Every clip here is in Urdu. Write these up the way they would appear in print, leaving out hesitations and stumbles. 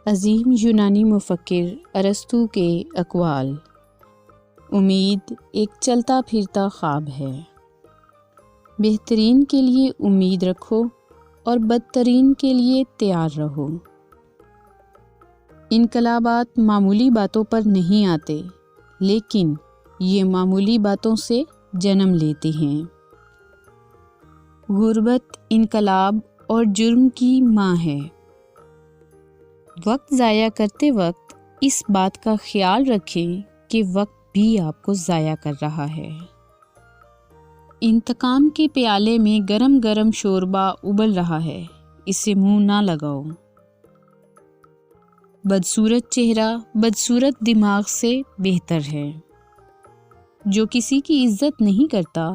عظیم یونانی مفکر ارسطو کے اقوال: امید ایک چلتا پھرتا خواب ہے۔ بہترین کے لیے امید رکھو اور بدترین کے لیے تیار رہو۔ انقلابات معمولی باتوں پر نہیں آتے، لیکن یہ معمولی باتوں سے جنم لیتے ہیں۔ غربت انقلاب اور جرم کی ماں ہے۔ وقت ضائع کرتے وقت اس بات کا خیال رکھیں کہ وقت بھی آپ کو ضائع کر رہا ہے۔ انتقام کے پیالے میں گرم گرم شوربہ ابل رہا ہے، اسے منہ نہ لگاؤ۔ بدصورت چہرہ بدصورت دماغ سے بہتر ہے۔ جو کسی کی عزت نہیں کرتا،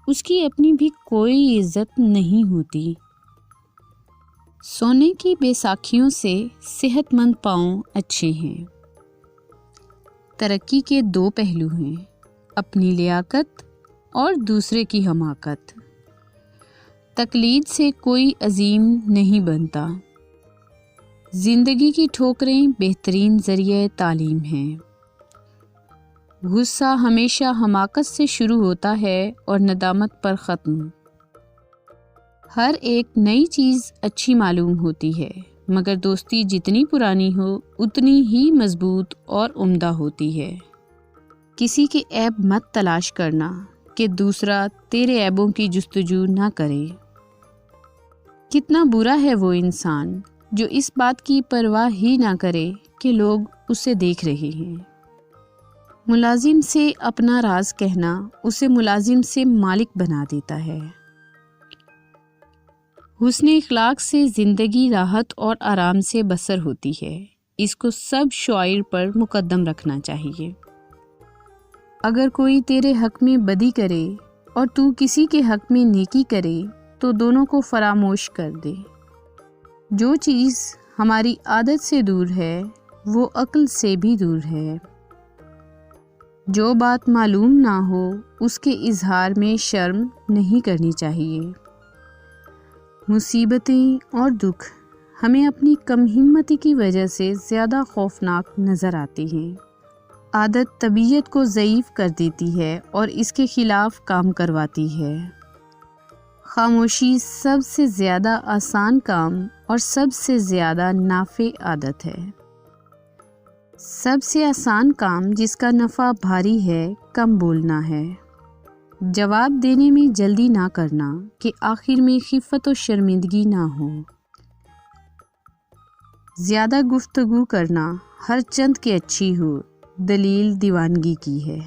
اس کی اپنی بھی کوئی عزت نہیں ہوتی۔ سونے کی بیساکھیوں سے صحت مند پاؤں اچھے ہیں۔ ترقی کے دو پہلو ہیں، اپنی لیاقت اور دوسرے کی حماقت۔ تقلید سے کوئی عظیم نہیں بنتا۔ زندگی کی ٹھوکریں بہترین ذریعہ تعلیم ہیں۔ غصہ ہمیشہ حماقت سے شروع ہوتا ہے اور ندامت پر ختم۔ ہر ایک نئی چیز اچھی معلوم ہوتی ہے، مگر دوستی جتنی پرانی ہو اتنی ہی مضبوط اور عمدہ ہوتی ہے۔ کسی کے عیب مت تلاش کرنا کہ دوسرا تیرے عیبوں کی جستجو نہ کرے۔ کتنا برا ہے وہ انسان جو اس بات کی پرواہ ہی نہ کرے کہ لوگ اسے دیکھ رہے ہیں۔ ملازم سے اپنا راز کہنا اسے ملازم سے مالک بنا دیتا ہے۔ حسن اخلاق سے زندگی راحت اور آرام سے بسر ہوتی ہے، اس کو سب شعائر پر مقدم رکھنا چاہیے۔ اگر کوئی تیرے حق میں بدی کرے اور تو کسی کے حق میں نیکی کرے تو دونوں کو فراموش کر دے۔ جو چیز ہماری عادت سے دور ہے وہ عقل سے بھی دور ہے۔ جو بات معلوم نہ ہو اس کے اظہار میں شرم نہیں کرنی چاہیے۔ مصیبتیں اور دکھ ہمیں اپنی کم ہمتی کی وجہ سے زیادہ خوفناک نظر آتے ہیں۔ عادت طبیعت کو ضعیف کر دیتی ہے اور اس کے خلاف کام کرواتی ہے۔ خاموشی سب سے زیادہ آسان کام اور سب سے زیادہ نافع عادت ہے۔ سب سے آسان کام جس کا نفع بھاری ہے کم بولنا ہے۔ جواب دینے میں جلدی نہ کرنا کہ آخر میں خفت و شرمندگی نہ ہو۔ زیادہ گفتگو کرنا ہر چند کی اچھی ہو، دلیل دیوانگی کی ہے۔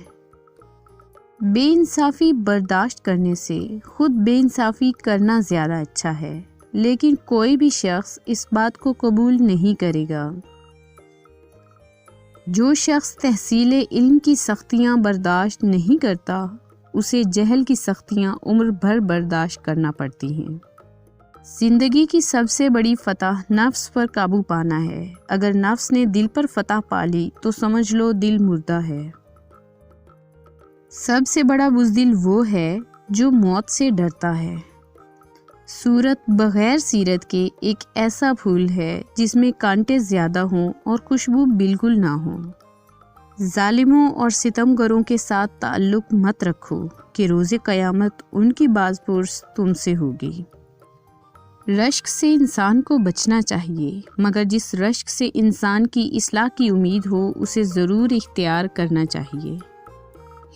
بے انصافی برداشت کرنے سے خود بے انصافی کرنا زیادہ اچھا ہے، لیکن کوئی بھی شخص اس بات کو قبول نہیں کرے گا۔ جو شخص تحصیل علم کی سختیاں برداشت نہیں کرتا، اسے جہل کی سختیاں عمر بھر برداشت کرنا پڑتی ہیں۔ زندگی کی سب سے بڑی فتح نفس پر قابو پانا ہے۔ اگر نفس نے دل پر فتح پا لی تو سمجھ لو دل مردہ ہے۔ سب سے بڑا بزدل وہ ہے جو موت سے ڈرتا ہے۔ صورت بغیر سیرت کے ایک ایسا پھول ہے جس میں کانٹے زیادہ ہوں اور خوشبو بالکل نہ ہو۔ ظالموں اور ستمگروں کے ساتھ تعلق مت رکھو کہ روز قیامت ان کی باز پرس تم سے ہوگی۔ رشک سے انسان کو بچنا چاہیے، مگر جس رشک سے انسان کی اصلاح کی امید ہو اسے ضرور اختیار کرنا چاہیے۔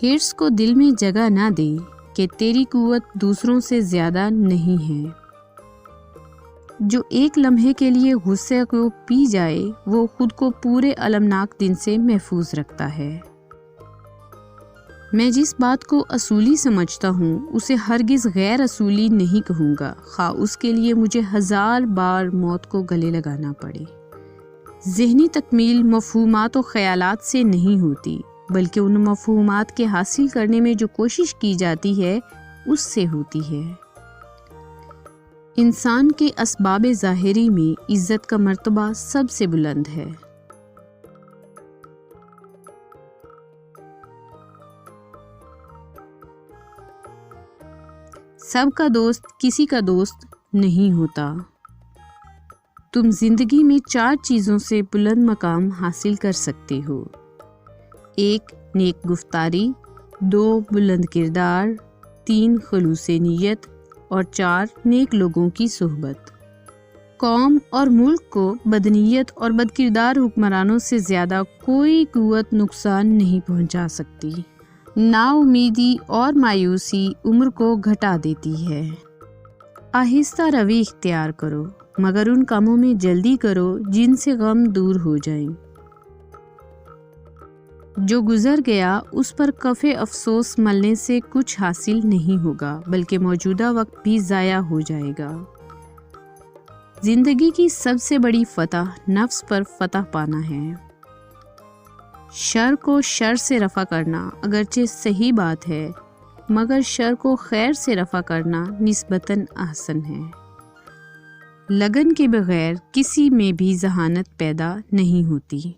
حرص کو دل میں جگہ نہ دے کہ تیری قوت دوسروں سے زیادہ نہیں ہے۔ جو ایک لمحے کے لیے غصے کو پی جائے وہ خود کو پورے المناک دن سے محفوظ رکھتا ہے۔ میں جس بات کو اصولی سمجھتا ہوں اسے ہرگز غیر اصولی نہیں کہوں گا، خواہ اس کے لیے مجھے 1000 بار موت کو گلے لگانا پڑے۔ ذہنی تکمیل مفہومات و خیالات سے نہیں ہوتی، بلکہ ان مفہومات کے حاصل کرنے میں جو کوشش کی جاتی ہے اس سے ہوتی ہے۔ انسان کے اسباب ظاہری میں عزت کا مرتبہ سب سے بلند ہے۔ سب کا دوست کسی کا دوست نہیں ہوتا۔ تم زندگی میں 4 چیزوں سے بلند مقام حاصل کر سکتے ہو: 1 نیک گفتاری، 2 بلند کردار، 3 خلوص نیت اور 4 نیک لوگوں کی صحبت۔ قوم اور ملک کو بدنیت اور بدکردار حکمرانوں سے زیادہ کوئی قوت نقصان نہیں پہنچا سکتی۔ نا امیدی اور مایوسی عمر کو گھٹا دیتی ہے۔ آہستہ روی اختیار کرو، مگر ان کاموں میں جلدی کرو جن سے غم دور ہو جائیں۔ جو گزر گیا اس پر کف افسوس ملنے سے کچھ حاصل نہیں ہوگا، بلکہ موجودہ وقت بھی ضائع ہو جائے گا۔ زندگی کی سب سے بڑی فتح نفس پر فتح پانا ہے۔ شر کو شر سے رفع کرنا اگرچہ صحیح بات ہے، مگر شر کو خیر سے رفع کرنا نسبتاً احسن ہے۔ لگن کے بغیر کسی میں بھی ذہانت پیدا نہیں ہوتی۔